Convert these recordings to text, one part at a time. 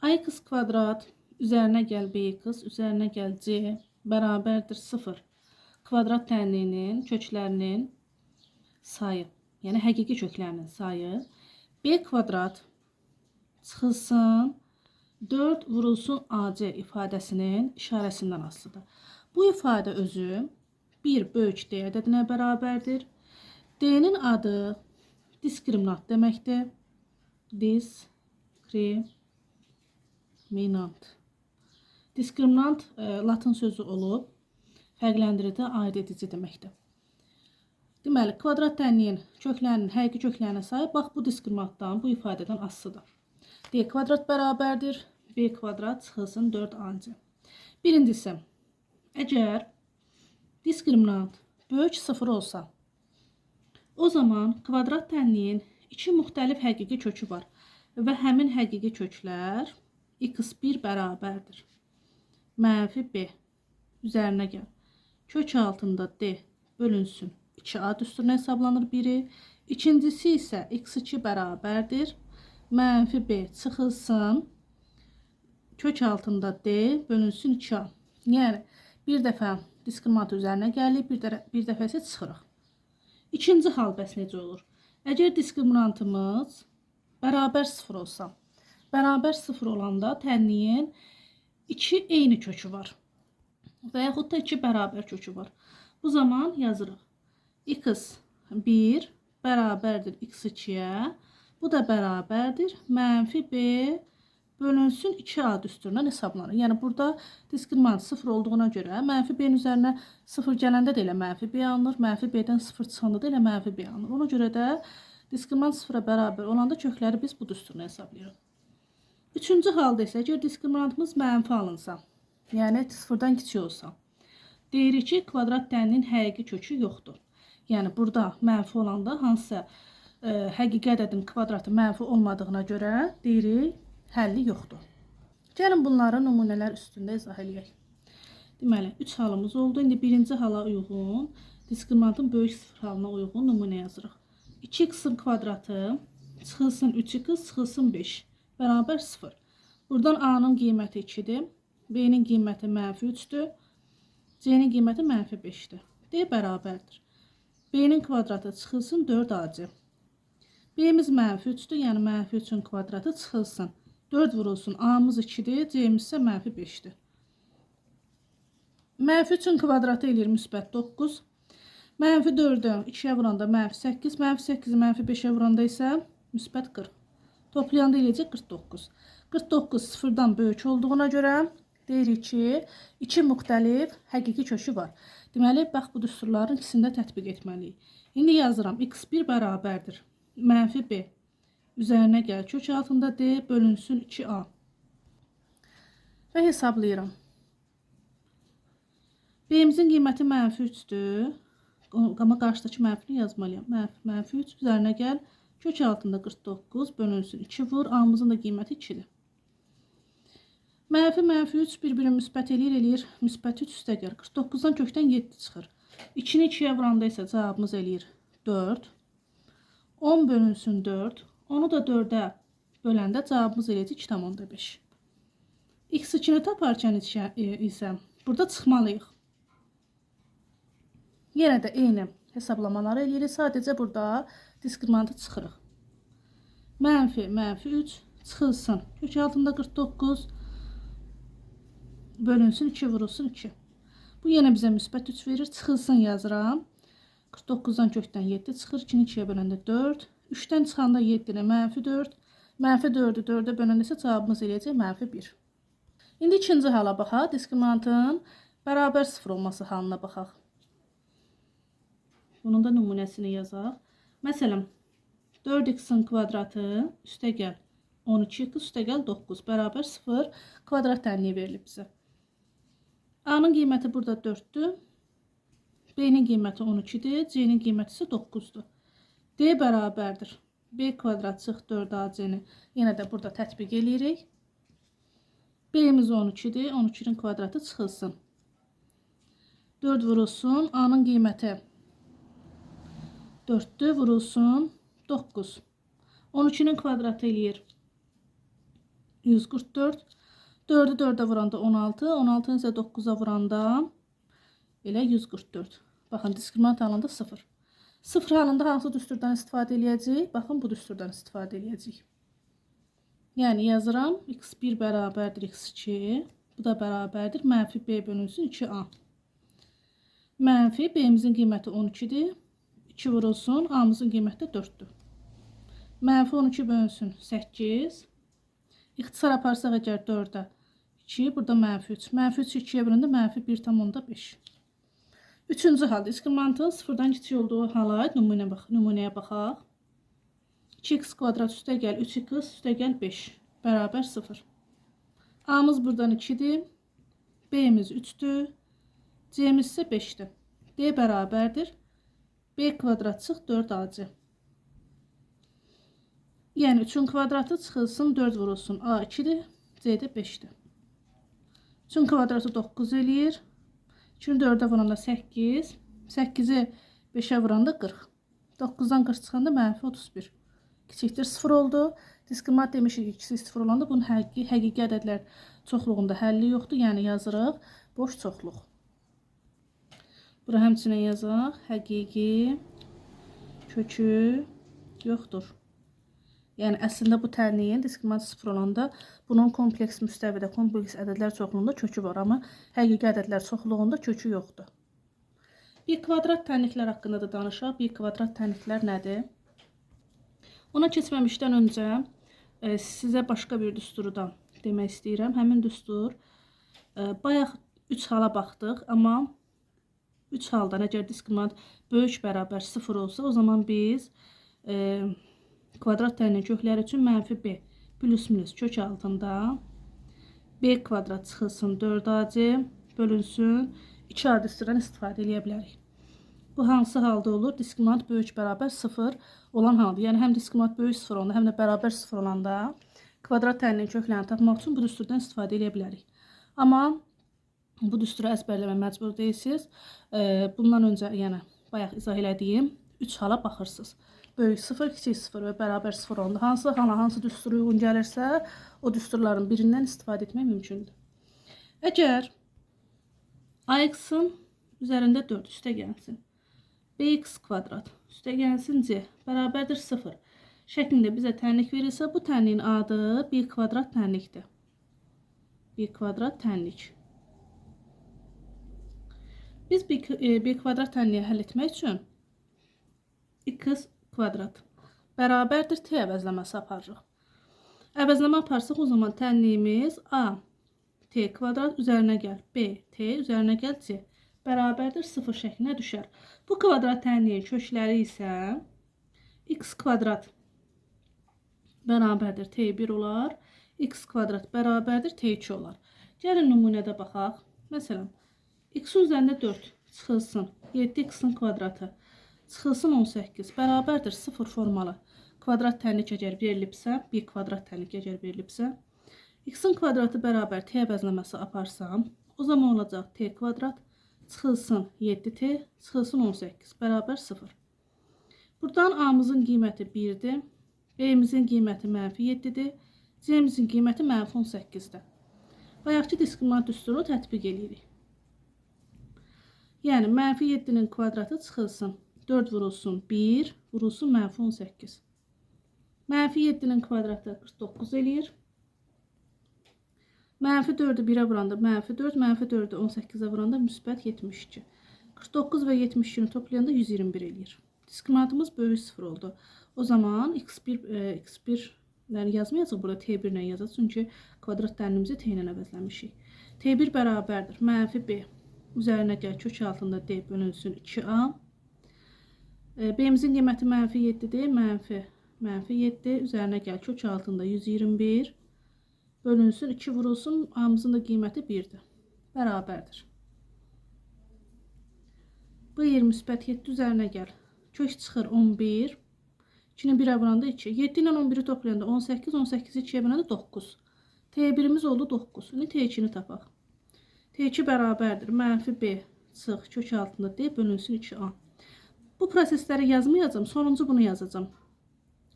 Ax kvadrat üzerine gel bx üzerine gel c beraberdir 0. Kvadrat tənliyinin köklərinin sayı, yəni həqiqi köklərinin sayı b kvadrat çıxılsın 4 vurulsun ac ifadəsinin işarəsindən asılıdır. Bu ifadə özü 1 böyük d ədədinə bərabərdir. D-nin adı diskriminant deməkdir. Diskriminant latın sözü olub, fərqləndirici aid edici deməkdir. Deməli, kvadrat tənliyin köklərinin, həqiqi köklərinin sayı bax bu diskriminantdan, bu ifadədən asılıdır. D kvadrat bərabərdir, b kvadrat çıxılsın 4ac. Birincisi, əgər diskriminant böyük 0 olsa, o zaman kvadrat tənliyin iki müxtəlif həqiqi kökü var və həmin həqiqi köklər x1 bərabərdir. Mənfi b üzərinə gəl. Kök altında d bölünsün 2a düsturuna hesablanır biri. İkincisi isə x2 bərabərdir. Mənfi b çıxılsın. Kök altında d bölünsün 2a. Yəni bir dəfə diskriminant üzərinə gəlir, bir dəfə isə çıxırıq. İkinci hal bəs necə olur? Əgər diskriminantımız bərabər 0 olsa, bərabər 0 olanda tənliyin 2 eyni kökü var və yaxud da 2 bərabər kökü var. Bu zaman yazırıq. x1 bərabərdir x2-yə. Bu da bərabərdir. Mənfi b bölünsün 2a düsturundan hesablanır. Yəni burada diskriminant 0 olduğuna görə mənfi b-nin üzərinə 0 gələndə də elə mənfi b alınır. Mənfi b-dən 0 çıxanda da elə mənfi b alınır. Ona görə də diskriminant 0-a bərabər olanda kökləri biz bu düsturuna hesablayırıq. Üçüncü halda isə əgər diskriminantımız mənfi alınsa, yəni 0-dan kiçik olsa, deyirik ki, kvadrat tənliyinin həqiqi kökü yoxdur. Yəni burada mənfi olanda hansısa həqiqi ədədin kvadratı mənfi olmadığına görə deyirik, həlli yoxdur. Gəlin bunları nümunələr üstündə izah edək. Deməli, 3 halımız oldu. İndi birinci hala uyğun, diskriminantın böyük 0 halına uyğun nümunə yazırıq. 2x-in kvadratı çıxılsın 3x, çıxılsın 5. Bərabər 0. Buradan a-nın qiyməti 2-dir. B-nin qiyməti mənfi 3-dür. C-nin qiyməti mənfi 5-dir. D bərabərdir. B-nin kvadratı çıxılsın 4ac. B-miz mənfi 3-dür. Yəni mənfi 3-ün kvadratı çıxılsın. 4 vurulsun. A-mız 2-dir. C-miz isə mənfi 5-dir. Mənfi 3-ün kvadratı eləyir müsbət 9. Mənfi 4-ü 2-yə vuranda mənfi 8. Mənfi 8-i mənfi 5-ə vuranda isə müsbət 40. Toplayanda eləyəcək 49. 49 0-dan böyük olduğuna görə deyirik ki, 2 müxtəlif həqiqi kökü var. Deməli, bax bu düsturların ikisində tətbiq etməliyik. İndi yazıram. x1 bərabərdir. Mənfi b üzərinə gəl. Kök altında d bölünsün 2a. Və hesablayıram. B-imizin qiyməti mənfi 3-dür. Amma qarşıdakı mənfini yazmalıyam. Mənfi 3 üzərinə gəl. Kök altında 49 bölünsün 2 vur. A-mızın da qiyməti 2-dir. Mənfi 3 bir-birini müsbət eləyir. Müsbət 3 üstə gəl. 49-dan kökdən 7 çıxır. 2-ni 2-yə vuranda isə cavabımız eləyir 4. 10 bölünsün 4. Onu da 4-ə böləndə cavabımız eləyəcək 2,5. X2-ni taparkən isə burada çıxmalıyıq. Yenə də eyni hesablamaları eləyirik. Sadəcə burada diskriminantı çıxırıq. Mənfi 3 çıxılsın. Kök altında 49 bölünsün 2 vurulsun 2. Bu yenə bizə müsbət 3 verir. Çıxılsın yazıram. 49-dan kökdən 7 çıxır. 2-ni 2-yə böləndə 4. 3-dən çıxanda 7-ni mənfi 4. Mənfi 4-ü 4-ə böləndə isə cavabımız eləyəcək mənfi 1. İndi ikinci hala baxaq. Diskriminantın bərabər 0 olması halına baxaq. Bunun da nümunəsini yazaq. Məsələn, 4x-in kvadratı üstə gəl 12x üstə gəl 9 bərabər 0 kvadrat tənliyi verilib bizə. A-nın qiyməti burada 4-dür. B-nin qiyməti 12-dir. C-nin qiyməti isə 9-dur. D bərabərdir. B kvadrat çıx 4ac-ni yenə də burada tətbiq eləyirik. B-miz 12-dir. 12-nin kvadratı çıxılsın. 4 vurulsun. A-nın qiyməti 4'tü vurulsun 9. 12'nin kvadratı eləyir 144. 4'ü 4'e vuranda 16. 16'nı isə 9'a vuranda elə 144. Baxın, diskriminant halında 0. 0 halında hansı düsturdan istifadə edəcəyik? Baxın, bu düsturdan istifadə edəcəyik. Yəni yazıram, x1 bərabərdir x2. Bu da bərabərdir. Mənfi b bölünsün 2a. Mənfi b-mizin qiyməti 12'dir. 2 vurulsun, a-mızın qiyməti 4'dür. Mənfi 12 bölünsün 8. İxtisar aparsaq əgər 4'ə 2, burada mənfi 3. Mənfi 3 2'yə bölündə mənfi 1,5. Üçüncü hal, diskriminantın 0'dan kiçik olduğu hala nümunəyə baxaq. 2x kvadrat üstə gəl 3x üstə gəl 5 bərabər 0. A-mız buradan 2'dir. B-miz 3'dür. C-miz isə 5'dir. D bərabərdir. B kvadrat çıx 4ac. Yəni 3'ün kvadratı çıxılsın 4 vurulsun. A 2'dir. C də 5'dir. 3'ün kvadratı 9 eləyir. 2'nin 4'ə vuranda 8. 8'i 5'ə vuranda 40. 9'dan 40 çıxanda mənfi 31. Kiçikdir 0 oldu. Diskriminant demişik ki, kiçik 0 olanda bunun həqiqi ədədlər çoxluğunda həlli yoxdur. Yəni yazırıq boş çoxluq. Bura həmçinin yazaq. Həqiqi kökü yoxdur. Yəni əslində bu tənliyin diskriminant 0 olanda bunun kompleks müstəvidə, kompleks ədədlər çoxluğunda kökü var. Amma həqiqi ədədlər çoxluğunda kökü yoxdur. Bir kvadrat tənliklər haqqında da danışaq. Bir kvadrat tənliklər nədir? Ona keçməmişdən öncə sizə başqa bir düsturudan demək istəyirəm. Həmin düstur bayaq 3 hala baxdıq, amma 3 haldan əgər diskriminant böyük bərabər 0 olsa, o zaman biz kvadrat tənlik kökləri üçün mənfi b plus minus kök altında b kvadrat çıxılsın 4ac bölünsün 2a düsturdan istifadə edə bilərik. Bu hansı halda olur? Diskriminant böyük bərabər 0 olan halda. Yəni həm diskriminant böyük 0 olanda, həm də bərabər 0 olanda kvadrat tənliyin köklərini tapmaq üçün bu düsturdan istifadə edə bilərik. Amma bu düsturu əzbərləmə məcbur deyilsiniz. Bundan öncə, yəni bayaq izah elədiyim 3 hala baxırsınız. Böyük 0, kiçik 0 və bərabər 0 olanda hansı hala, hansı düstur uyğun gəlirsə, o düsturların birindən istifadə etmək mümkündür. Əgər ax-ın üzərində 4 üstə gəlsin, bx kvadrat üstə gəlsin c bərabərdir 0 şəklində bizə tənlik verilsə, bu tənliyin adı bir kvadrat tənlikdir. Bir kvadrat tənlik. Biz bir kvadrat tənliyi həll etmək üçün x kvadrat bərabərdir t əvəzləməsi aparırıq. Əvəzləmə aparsaq, o zaman tənliyimiz a t kvadrat üzərinə gəl b t üzərinə gəl c bərabərdir 0 şəklinə düşər. Bu kvadrat tənliyin kökləri isə x kvadrat bərabərdir t1 olar, x kvadrat bərabərdir t2 olar. Gəlin nümunədə baxaq. Məsələn, x-in üzərində 4 çıxılsın 7x-in kvadratı çıxılsın 18 bərabərdir 0 formalı kvadrat tənlik əgər verilibsə, bir kvadrat tənlik əgər verilibsə, x-in kvadratı bərabər t əvəzləməsi aparsam, o zaman olacaq t kvadrat çıxılsın 7t çıxılsın 18 bərabər 0. Buradan a-mızın qiyməti 1'dir, b-mizin qiyməti mənfi 7'dir, c-mizin qiyməti mənfi 18'dir. Bayaqki diskriminant düsturunu tətbiq edirik. Yəni mənfi 7'nin kvadratı çıxılsın 4 vurulsun 1 vurulsun mənfi 18. Mənfi 7'nin kvadratı 49 eləyir. Mənfi 4'ü 1'ə vuranda mənfi 4, mənfi 4'ü 18'ə vuranda müsbət 72. 49 və 72'ni toplayanda 121 eləyir. Diskriminantımız böyük 0 oldu. O zaman x1'ləri yazmayacaq, burada t1 ilə yazacaq. Çünki kvadrat tənlimizi t ilə əvəzləmişik. t1 bərabərdir. Mənfi b üzərinə gəl kök altında d bölünsün 2a. B-mizin qiyməti mənfi 7'dir. Mənfi 7 üzərinə gəl kök altında 121 bölünsün 2 vurulsun. A-mızın da qiyməti 1'dir. Bərabərdir. Bu 20 müsbət 7 üzərinə gəl. Kök çıxır 11. 2'ni 1'ə vuranda 2. 7 ilə 11'i toplayanda 18. 18'i 2'yə böləndə 9. T1'imiz oldu 9. İndi T2'ni tapaq. T2 bərabərdir. Mənfi b çıx kök altında d bölünsün 2a. Bu prosesləri yazmayacağım. Sonuncu bunu yazacağım.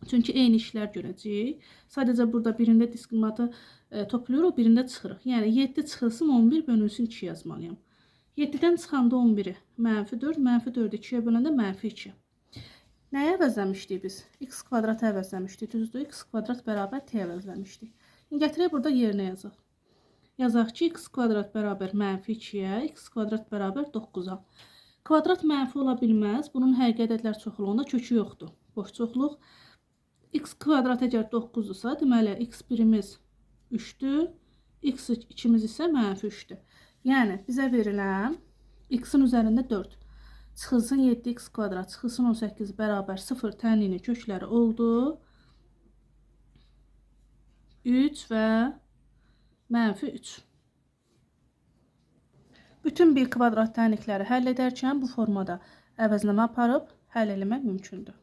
Çünki eyni işlər görəcəyik. Sadəcə burada birində diskriminantı toplayırıq, birində çıxırıq. Yəni 7 çıxılsın 11 bölünsün 2 yazmalıyam. 7-dən çıxanda 11-i -4, -4-ü 2-yə böləndə -2. Nəyə əvəzləmişdik biz? X kvadratı əvəzləmişdik, düzdür? X kvadrat bərabər t əvəzləmişdik. İndi gətirək burada yerinə yazaq. Yazaq ki, x kvadrat bərabər -2-yə, x kvadrat bərabər 9-a. Kvadrat mənfi ola bilməz. Bunun həqiqi ədədlər çoxluğunda kökü yoxdur. Boş çoxluq. X kvadrat əgər 9-dursa, deməli, x birimiz 3-dür, x 2-miz isə -3-dür. Yəni, bizə verilən x-in üzərində 4. Çıxılsın 7x kvadrat, çıxılsın 18 bərabər 0 tənliyinin kökləri oldu. 3 və -3. Bütün bir kvadrat tənlikləri həll edərkən bu formada əvəzləmə aparıb həll eləmək mümkündür.